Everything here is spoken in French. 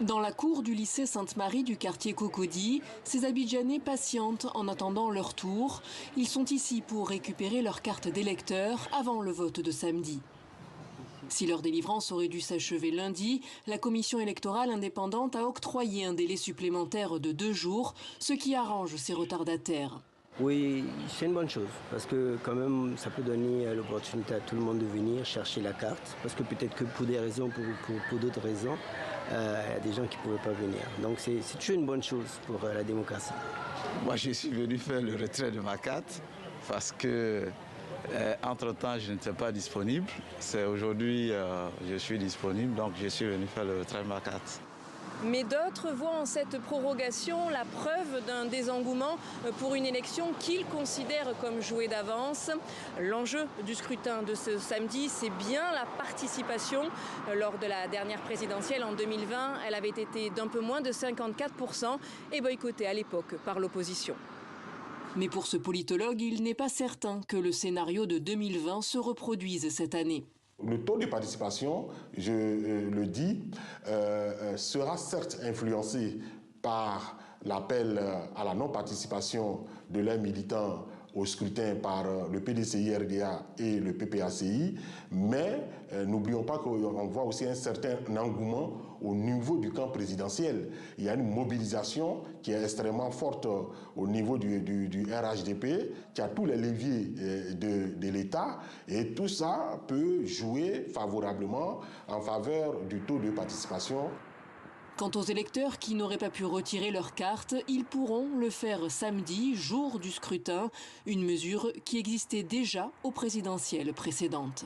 Dans la cour du lycée Sainte-Marie du quartier Cocody, ces Abidjanais patientent en attendant leur tour. Ils sont ici pour récupérer leur carte d'électeur avant le vote de samedi. Si leur délivrance aurait dû s'achever lundi, la commission électorale indépendante a octroyé un délai supplémentaire de 2 jours, ce qui arrange ces retardataires. Oui, c'est une bonne chose, parce que quand même, ça peut donner l'opportunité à tout le monde de venir chercher la carte, parce que peut-être que pour des raisons, pour d'autres raisons, il y a des gens qui ne pouvaient pas venir. Donc c'est toujours une bonne chose pour la démocratie. Moi, je suis venu faire le retrait de ma carte, parce que entre-temps, je n'étais pas disponible. C'est aujourd'hui, je suis disponible, donc je suis venu faire le retrait de ma carte. Mais d'autres voient en cette prorogation la preuve d'un désengouement pour une élection qu'ils considèrent comme jouée d'avance. L'enjeu du scrutin de ce samedi, c'est bien la participation. Lors de la dernière présidentielle en 2020, elle avait été d'un peu moins de 54% et boycottée à l'époque par l'opposition. Mais pour ce politologue, il n'est pas certain que le scénario de 2020 se reproduise cette année. Le taux de participation, je le dis, sera certes influencé par l'appel à la non-participation de leurs militants au scrutin par le PDCI-RDA et le PPACI, mais n'oublions pas qu'on voit aussi un certain engouement au niveau du camp présidentiel. Il y a une mobilisation qui est extrêmement forte au niveau du RHDP, qui a tous les leviers de l'État, et tout ça peut jouer favorablement en faveur du taux de participation. Quant aux électeurs qui n'auraient pas pu retirer leur carte, ils pourront le faire samedi, jour du scrutin, une mesure qui existait déjà aux présidentielles précédentes.